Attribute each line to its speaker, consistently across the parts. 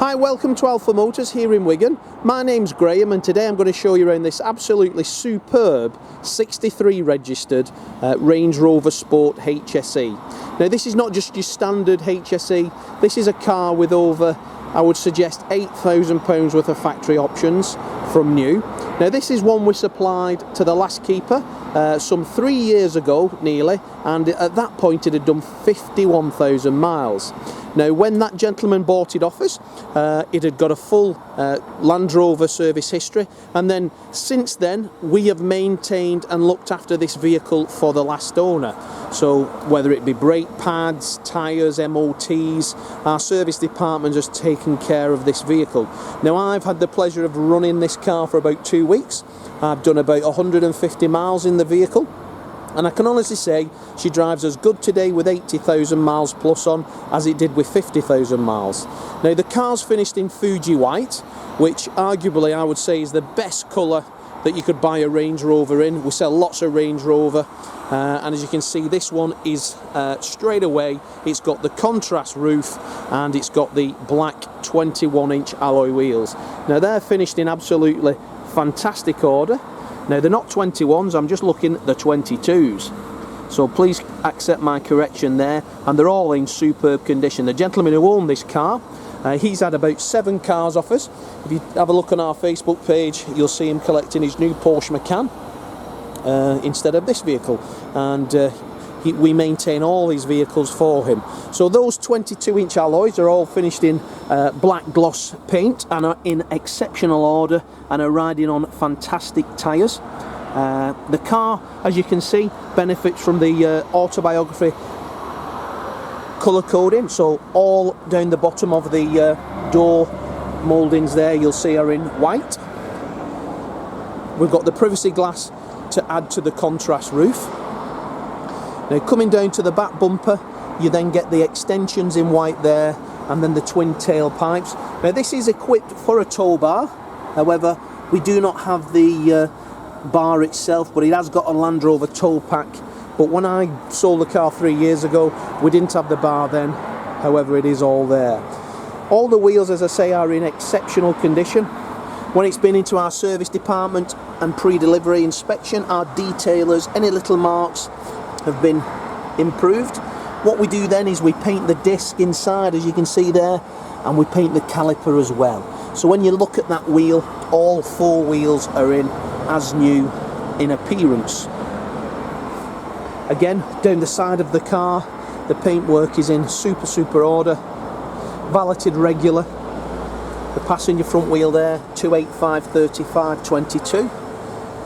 Speaker 1: Hi, welcome to Alpha Motors here in Wigan. My name's Graham and today I'm going to show you around this absolutely superb 63 registered Range Rover Sport HSE. Now this is not just your standard HSE, this is a car with over, I would suggest, £8,000 worth of factory options from new. Now this is one we supplied to the last keeper some 3 years ago nearly, and at that point it had done 51,000 miles. Now when that gentleman bought it off us, it had got a full Land Rover service history, and then since then we have maintained and looked after this vehicle for the last owner. So whether it be brake pads, tyres, MOTs, our service department has taken care of this vehicle. Now I've had the pleasure of running this car for about 2 weeks. I've done about 150 miles in the vehicle, and I can honestly say she drives as good today with 80,000 miles plus on as it did with 50,000 miles. Now the car's finished in Fuji white, which arguably I would say is the best colour that you could buy a Range Rover in. We sell lots of Range Rover, and as you can see, this one is straight away, it's got the contrast roof and it's got the black 21-inch alloy wheels. Now they're finished in absolutely fantastic order. Now they're not 21s, I'm just looking at the 22s, so please accept my correction there, and they're all in superb condition. The gentleman who owned this car, he's had about 7 cars off us. If you have a look on our Facebook page, you'll see him collecting his new Porsche Macan instead of this vehicle, and we maintain all these vehicles for him. So those 22-inch alloys are all finished in black gloss paint and are in exceptional order and are riding on fantastic tyres. The car, as you can see, benefits from the autobiography colour coding, so all down the bottom of the door mouldings there you'll see are in white. We've got the privacy glass to add to the contrast roof. Now coming down to the back bumper, you then get the extensions in white there, and then the twin tailpipes. Now this is equipped for a tow bar, however we do not have the bar itself, but it has got a Land Rover tow pack. But when I sold the car 3 years ago, we didn't have the bar then, however it is all there. All the wheels, as I say, are in exceptional condition. When it's been into our service department and pre-delivery inspection, our detailers, any little marks have been improved. What we do then is we paint the disc inside, as you can see there, and we paint the caliper as well. So when you look at that wheel, all 4 wheels are in as new in appearance. Again, down the side of the car, the paintwork is in super order, valeted regular. The passenger front wheel there, 285 35 22,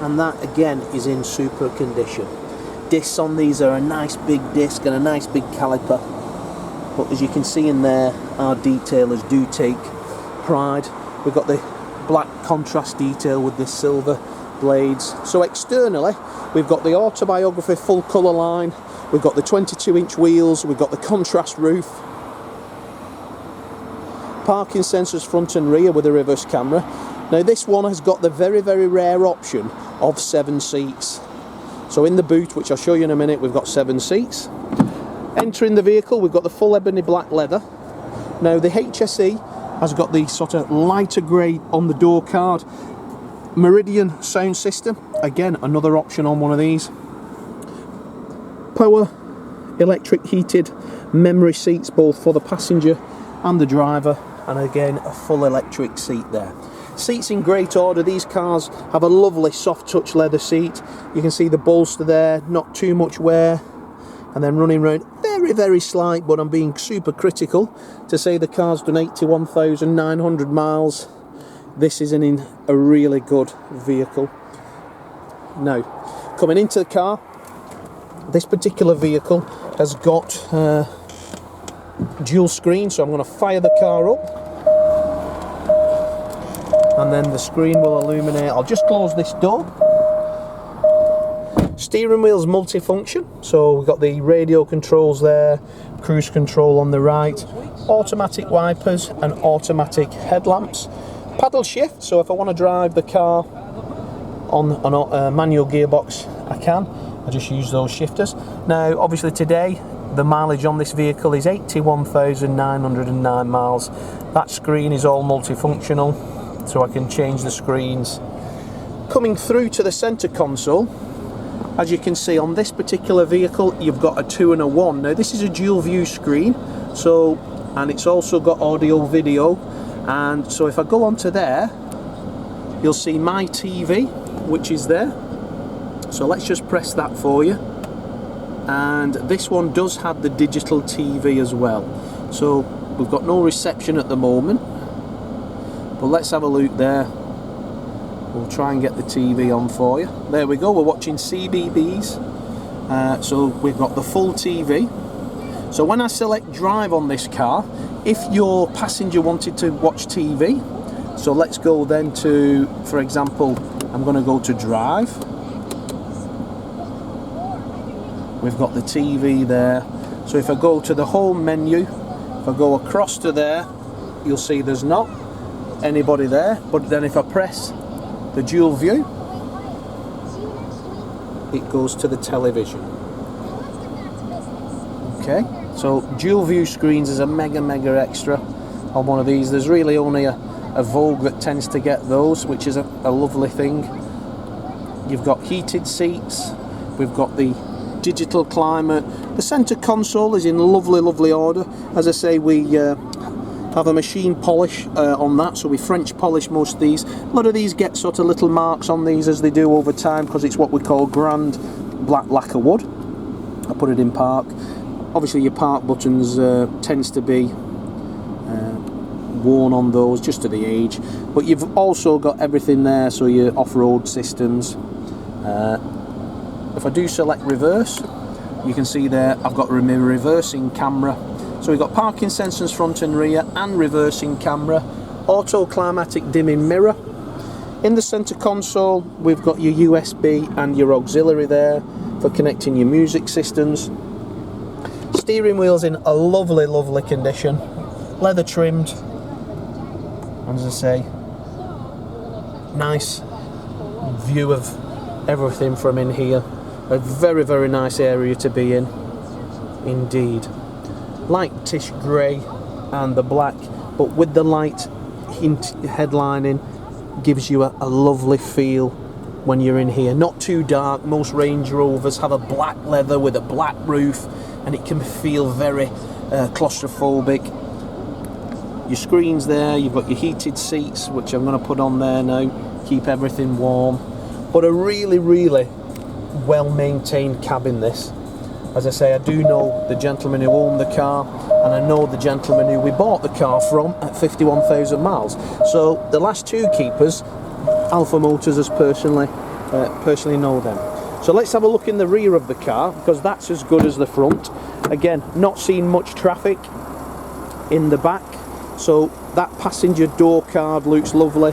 Speaker 1: and that again is in super condition. Discs on these are a nice big disc and a nice big caliper, but as you can see in there, our detailers do take pride. We've got the black contrast detail with the silver blades. So externally we've got the autobiography full colour line, we've got the 22-inch wheels, we've got the contrast roof, parking sensors front and rear with a reverse camera. Now this one has got the very rare option of 7 seats. So in the boot, which I'll show you in a minute, we've got 7 seats. Entering the vehicle, we've got the full ebony black leather. Now the HSE has got the sort of lighter grey on the door card. Meridian sound system, again another option on one of these. Power electric heated memory seats both for the passenger and the driver, and again a full electric seat there. Seats in great order. These cars have a lovely soft touch leather seat. You can see the bolster there, not too much wear, and then running around very slight, but I'm being super critical to say the car's done 81,900 miles. This is in a really good vehicle. Now coming into the car, this particular vehicle has got dual screen, so I'm going to fire the car up and then the screen will illuminate. I'll just close this door. Steering wheel's multifunction, so we've got the radio controls there, cruise control on the right, automatic wipers and automatic headlamps. Paddle shift, so if I want to drive the car on a manual gearbox I can. I just use those shifters. Now obviously today The mileage on this vehicle is 81,909 miles. That screen is all multifunctional, so I can change the screens. Coming through to the centre console, as you can see on this particular vehicle, you've got a 2 and a 1. Now this is a dual view screen, and it's also got audio video, and so if I go onto there, you'll see my TV, which is there. So let's just press that for you. And this one does have the digital TV as well. So we've got no reception at the moment, but let's have a look there. We'll try and get the TV on for you. There we go, we're watching CBBS. So we've got the full TV. So when I select drive on this car, if your passenger wanted to watch TV, so let's go then to, for example, I'm going to go to drive. We've got the TV there. So if I go to the home menu, if I go across to there, you'll see there's not anybody there. But then if I press the dual view, it goes to the television. Okay, so dual view screens is a mega extra on one of these. There's really only a Vogue that tends to get those, which is a lovely thing. You've got heated seats, we've got the digital climate. The centre console is in lovely order. As I say, we have a machine polish on that, so we French polish most of these. A lot of these get sort of little marks on these as they do over time, because it's what we call grand black lacquer wood. I put it in park. Obviously your park buttons tends to be worn on those just to the age, but you've also got everything there, so your off-road systems. If I do select reverse, you can see there I've got a reversing camera. So we've got parking sensors front and rear and reversing camera, auto climatic dimming mirror. In the centre console we've got your USB and your auxiliary there for connecting your music systems. Steering wheel's in a lovely condition, leather trimmed, and as I say, nice view of everything from in here. A very nice area to be in indeed. Lightish grey and the black, but with the light headlining, gives you a lovely feel when you're in here. Not too dark. Most Range Rovers have a black leather with a black roof, and it can feel very claustrophobic. Your screen's there, you've got your heated seats, which I'm going to put on there now, keep everything warm. But a really well maintained cabin this. As I say, I do know the gentleman who owned the car, and I know the gentleman who we bought the car from at 51,000 miles. So the last two keepers, Alpha Motors has personally know them. So let's have a look in the rear of the car, because that's as good as the front. Again, not seeing much traffic in the back, so that passenger door card looks lovely.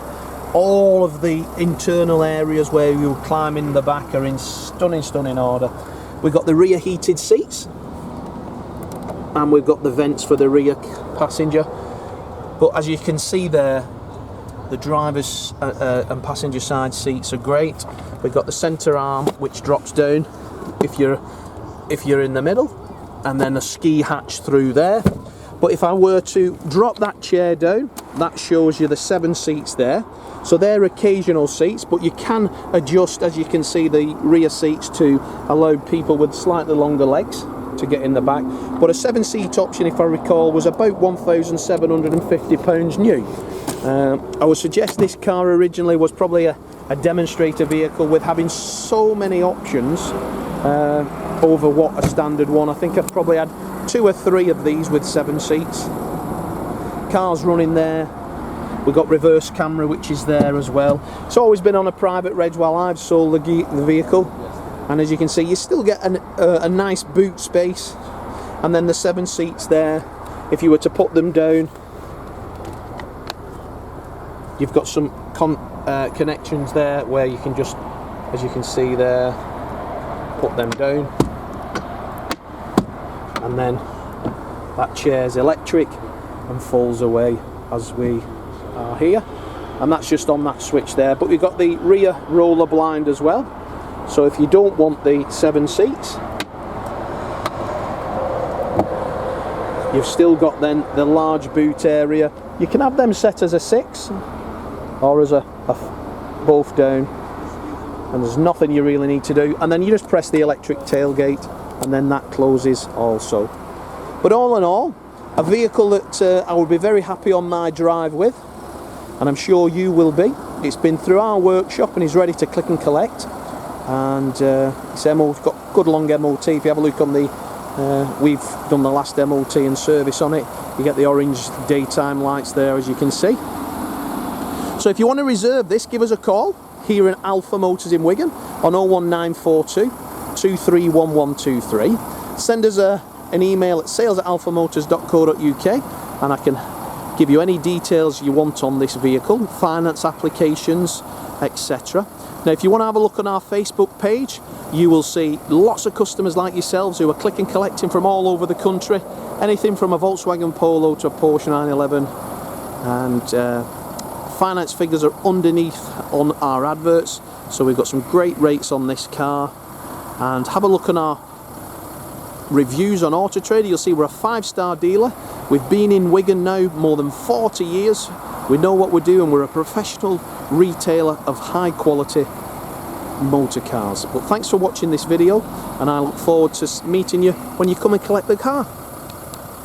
Speaker 1: All of the internal areas where you climb in the back are in stunning order. We've got the rear heated seats, and we've got the vents for the rear passenger. But as you can see there, the driver's and passenger side seats are great. We've got the centre arm, which drops down if you're in the middle, and then a ski hatch through there. But if I were to drop that chair down, that shows you the 7 seats there. So they're occasional seats, but you can adjust, as you can see, the rear seats to allow people with slightly longer legs to get in the back. But a 7-seat option, if I recall, was about £1,750 new. I would suggest this car originally was probably a demonstrator vehicle, with having so many options over what a standard one. I think I've probably had 2 or 3 of these with 7 seats. Cars running there. We've got reverse camera, which is there as well. It's always been on a private reg while I've sold the vehicle, and as you can see, you still get a nice boot space, and then the 7 seats there. If you were to put them down, you've got some connections there where you can just, as you can see there, put them down, and then that chair's electric and falls away as we are here, and that's just on that switch there. But we've got the rear roller blind as well, so if you don't want the 7 seats, You've still got then the large boot area. You can have them set as a 6 or as a both down, and there's nothing you really need to do. And then you just press the electric tailgate and then that closes also. But all in all, a vehicle that I would be very happy on my drive with, and I'm sure you will be. It's been through our workshop and is ready to click and collect, and it's got good long MOT. If you have a look on the we've done the last MOT and service on it. You get the orange daytime lights there, as you can see. So if you want to reserve this, give us a call here in Alpha Motors in Wigan on 01942 231123. Send us an email at sales@alphamotors.co.uk and I can give you any details you want on this vehicle, finance applications, etc. Now if you want to have a look on our Facebook page, you will see lots of customers like yourselves who are click and collecting from all over the country, anything from a Volkswagen Polo to a Porsche 911, and finance figures are underneath on our adverts, so we've got some great rates on this car. And have a look on our reviews on Auto Trader. You'll see we're a 5-star dealer. We've been in Wigan now more than 40 years. We know what we're doing. We're a professional retailer of high quality motor cars. But thanks for watching this video, and I look forward to meeting you when you come and collect the car.